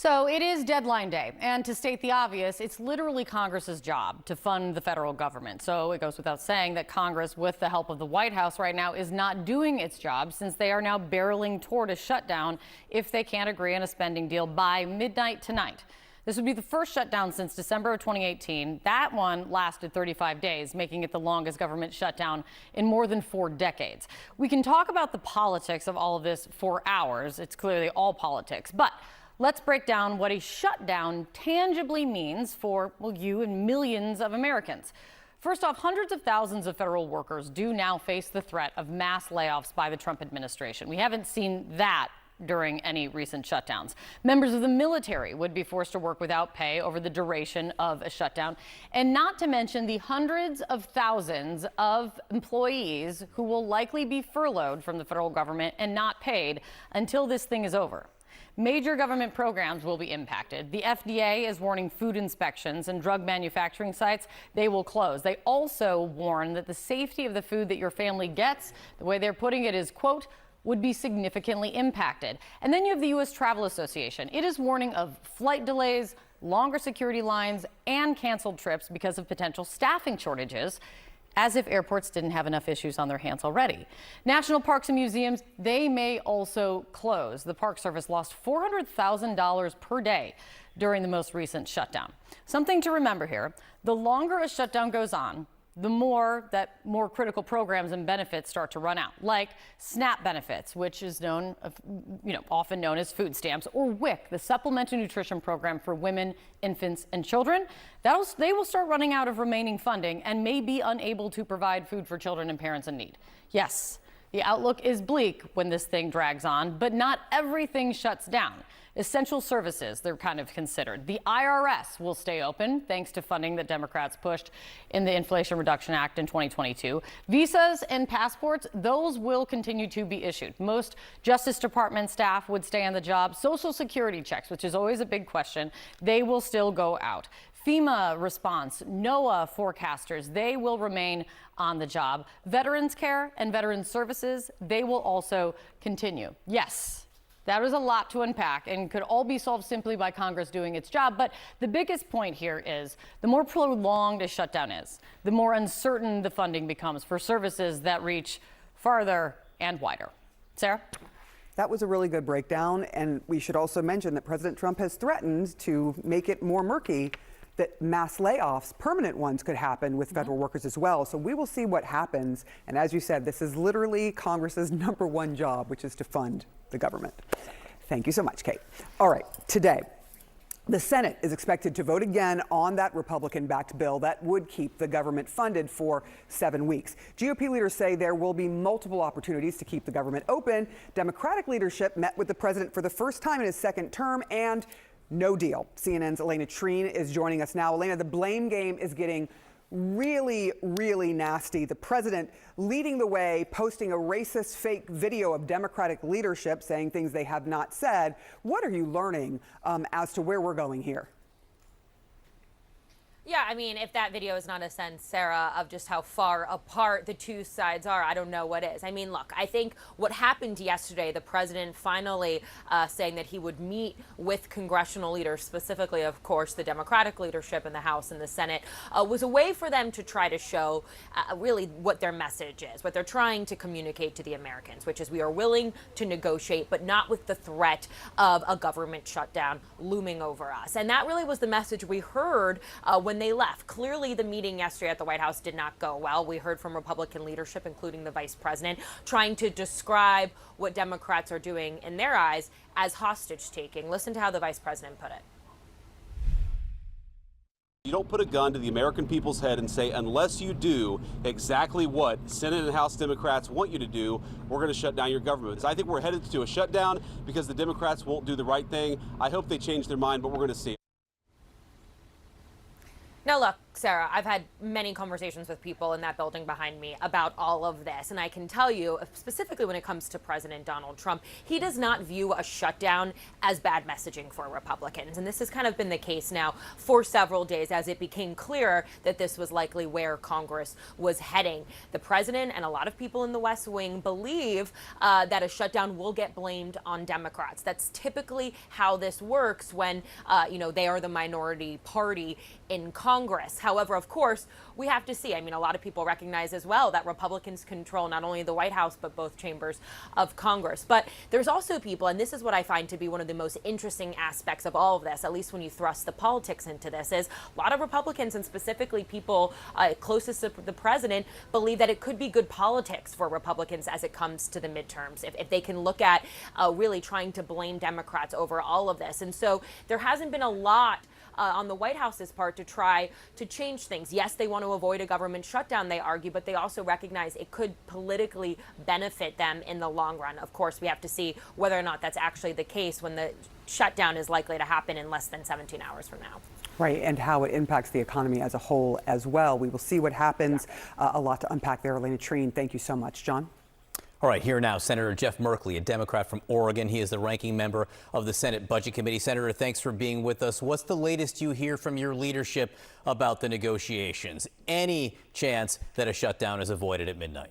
So it is deadline day, and to state the obvious, it's literally Congress's job to fund the federal government. So it goes without saying that Congress, with the help of the White House right now, is not doing its job, since they are now barreling toward a shutdown if they can't agree on a spending deal by midnight tonight. This would be the first shutdown since December of 2018. That one lasted 35 days, making it the longest government shutdown in more than 4 decades. We can talk about the politics of all of this for hours. It's clearly all politics, but let's break down what a shutdown tangibly means for, well, you and millions of Americans. First off, hundreds of thousands of federal workers do now face the threat of mass layoffs by the Trump administration. We haven't seen that during any recent shutdowns. Members of the military would be forced to work without pay over the duration of a shutdown, and not to mention the hundreds of thousands of employees who will likely be furloughed from the federal government and not paid until this thing is over. Major government programs will be impacted. The FDA is warning food inspections and drug manufacturing sites, they will close. They also warn that the safety of the food that your family gets, the way they're putting it is, quote, would be significantly impacted. And then you have the U.S. Travel Association. It is warning of flight delays, longer security lines, and canceled trips because of potential staffing shortages, as if airports didn't have enough issues on their hands already. National parks and museums, they may also close. The Park Service lost $400,000 per day during the most recent shutdown. Something to remember here, the longer a shutdown goes on, the more critical programs and benefits start to run out, like SNAP benefits, which is often known as food stamps, or WIC, the Supplemental Nutrition Program for women, infants, and children. They will start running out of remaining funding and may be unable to provide food for children and parents in need. Yes, the outlook is bleak when this thing drags on, but not everything shuts down. Essential services, they're kind of considered. The IRS will stay open thanks to funding that Democrats pushed in the Inflation Reduction Act in 2022. Visas and passports, those will continue to be issued. Most Justice Department staff would stay on the job. Social Security checks, which is always a big question, they will still go out. FEMA response, NOAA forecasters, they will remain on the job. Veterans care and veteran services, they will also continue. Yes. That was a lot to unpack and could all be solved simply by Congress doing its job. But the biggest point here is the more prolonged a shutdown is, the more uncertain the funding becomes for services that reach farther and wider. Sarah? That was a really good breakdown. And we should also mention that President Trump has threatened to make it more murky that mass layoffs, permanent ones, could happen with federal workers as well. So we will see what happens. And as you said, this is literally Congress's #1 job, which is to fund the government. Thank you so much, Kate. All right, today, the Senate is expected to vote again on that Republican-backed bill that would keep the government funded for 7 weeks. GOP leaders say there will be multiple opportunities to keep the government open. Democratic leadership met with the president for the first time in his second term, and no deal. CNN's Elena Treen is joining us now. Elena, the blame game is getting really, really nasty. The president leading the way, posting a racist fake video of Democratic leadership saying things they have not said. What are you learning as to where we're going here? Yeah, I mean, if that video is not a sense, Sarah, of just how far apart the two sides are, I don't know what is. I mean, look, I think what happened yesterday, the president finally saying that he would meet with congressional leaders, specifically, of course, the Democratic leadership in the House and the Senate, was a way for them to try to show really what their message is, what they're trying to communicate to the Americans, which is we are willing to negotiate, but not with the threat of a government shutdown looming over us. And that really was the message we heard when they left. Clearly, the meeting yesterday at the White House did not go well. We heard from Republican leadership, including the vice president, trying to describe what Democrats are doing in their eyes as hostage taking. Listen to how the vice president put it. You don't put a gun to the American people's head and say, unless you do exactly what Senate and House Democrats want you to do, we're going to shut down your government. So I think we're headed to a shutdown because the Democrats won't do the right thing. I hope they change their mind, but we're going to see. Now, look, Sarah, I've had many conversations with people in that building behind me about all of this. And I can tell you, specifically when it comes to President Donald Trump, he does not view a shutdown as bad messaging for Republicans. And this has kind of been the case now for several days as it became clearer that this was likely where Congress was heading. The president and a lot of people in the West Wing believe that a shutdown will get blamed on Democrats. That's typically how this works when, they are the minority party in Congress. However, of course, we have to see. I mean, a lot of people recognize as well that Republicans control not only the White House, but both chambers of Congress. But there's also people, and this is what I find to be one of the most interesting aspects of all of this, at least when you thrust the politics into this, is a lot of Republicans and specifically people closest to the president believe that it could be good politics for Republicans as it comes to the midterms, if they can look at really trying to blame Democrats over all of this. And so there hasn't been a lot on the White House's part to try to change things. Yes, they want to avoid a government shutdown, they argue, but they also recognize it could politically benefit them in the long run. Of course, we have to see whether or not that's actually the case when the shutdown is likely to happen in less than 17 hours from now. Right, and how it impacts the economy as a whole as well. We will see what happens. A lot to unpack there. Elena Treen, thank you so much. John? All right, here now, Senator Jeff Merkley, a Democrat from Oregon. He is the ranking member of the Senate Budget Committee. Senator, thanks for being with us. What's the latest you hear from your leadership about the negotiations? Any chance that a shutdown is avoided at midnight?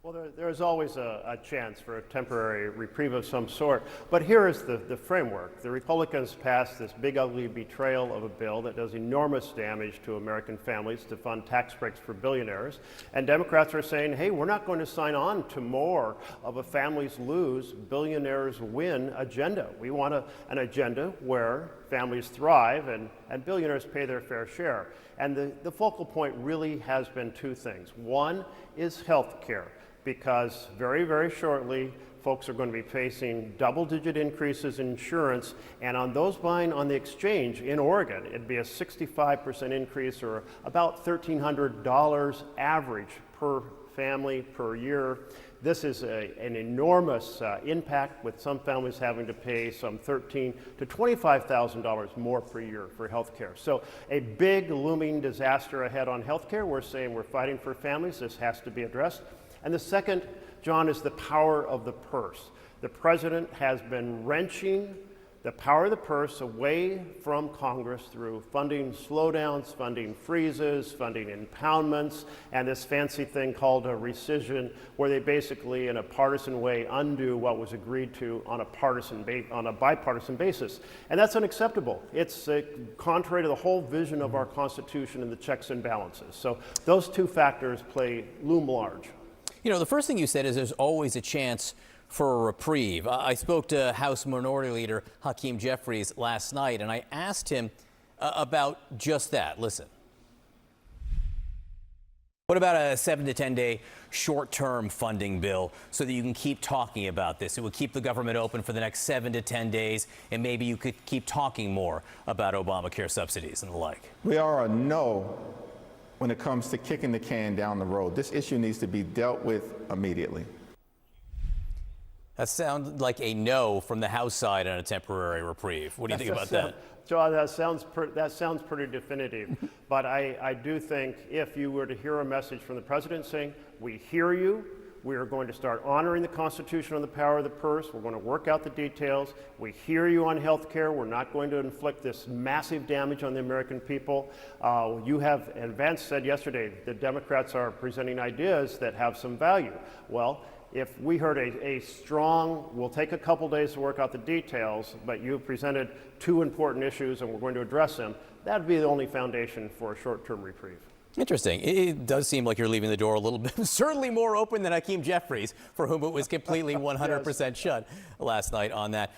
Well, there's always a chance for a temporary reprieve of some sort, but here is the framework. The Republicans passed this big, ugly betrayal of a bill that does enormous damage to American families to fund tax breaks for billionaires, and Democrats are saying, hey, we're not going to sign on to more of a families lose, billionaires win agenda. We want an agenda where families thrive and billionaires pay their fair share. And the focal point really has been two things. One is health care, because very, very shortly, folks are going to be facing double-digit increases in insurance, and on those buying on the exchange in Oregon, it'd be a 65% increase, or about $1,300 average per family per year. This is an enormous impact, with some families having to pay some $13,000 to $25,000 more per year for health care. So a big looming disaster ahead on health care. We're saying we're fighting for families. This has to be addressed. And the second, John, is the power of the purse. The president has been wrenching the power of the purse away from Congress through funding slowdowns, funding freezes, funding impoundments, and this fancy thing called a rescission, where they basically, in a partisan way, undo what was agreed to on a bipartisan basis. And that's unacceptable. It's contrary to the whole vision of our Constitution and the checks and balances. So those two factors loom large. You know, the first thing you said is there's always a chance for a reprieve. I spoke to House Minority Leader Hakeem Jeffries last night, and I asked him about just that. Listen. What about a 7 to 10 day short-term funding bill so that you can keep talking about this? It would keep the government open for the next 7 to 10 days, and maybe you could keep talking more about Obamacare subsidies and the like. We are a no when it comes to kicking the can down the road. This issue needs to be dealt with immediately. That sounds like a no from the House side on a temporary reprieve. What do you think about that? John, that sounds pretty definitive. But I do think if you were to hear a message from the president saying, we hear you, we are going to start honoring the Constitution on the power of the purse. We're going to work out the details. We hear you on health care. We're not going to inflict this massive damage on the American people. You have, and Vance said yesterday, the Democrats are presenting ideas that have some value. Well, if we heard a strong, we'll take a couple days to work out the details, but you've presented two important issues and we're going to address them, that would be the only foundation for a short-term reprieve. Interesting. It does seem like you're leaving the door a little bit, certainly more open than Hakeem Jeffries, for whom it was completely 100% shut last night on that.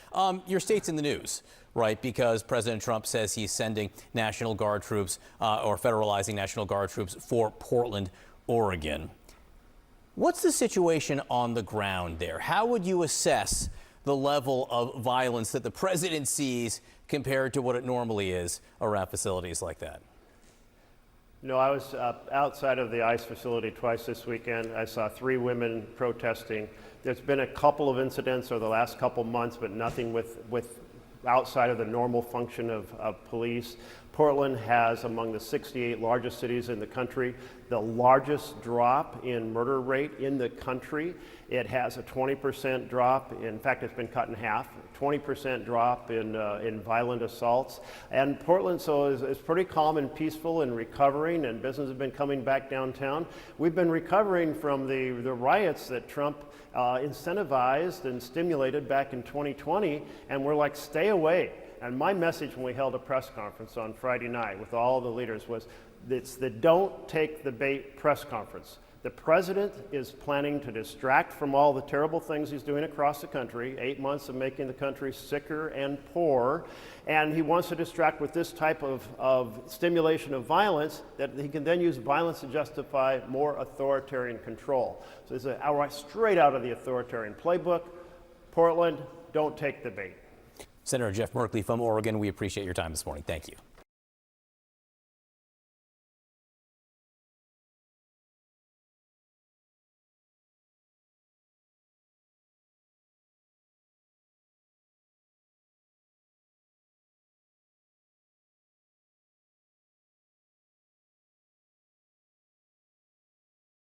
Your state's in the news, right? Because President Trump says he's sending National Guard troops or federalizing National Guard troops for Portland, Oregon. What's the situation on the ground there? How would you assess the level of violence that the president sees compared to what it normally is around facilities like that? No, I was outside of the ICE facility twice this weekend. I saw 3 women protesting. There's been a couple of incidents over the last couple months, but nothing with outside of the normal function of police. Portland has, among the 68 largest cities in the country, the largest drop in murder rate in the country. It has a 20% drop. In fact, it's been cut in half. 20% drop in violent assaults. And Portland is pretty calm and peaceful and recovering, and business has been coming back downtown. We've been recovering from the riots that Trump incentivized and stimulated back in 2020, and we're like, stay away. And my message when we held a press conference on Friday night with all the leaders was, it's the don't take the bait press conference. The president is planning to distract from all the terrible things he's doing across the country, 8 months of making the country sicker and poorer, and he wants to distract with this type of stimulation of violence that he can then use violence to justify more authoritarian control. So this is straight out of the authoritarian playbook. Portland, don't take the bait. Senator Jeff Merkley from Oregon, we appreciate your time this morning. Thank you.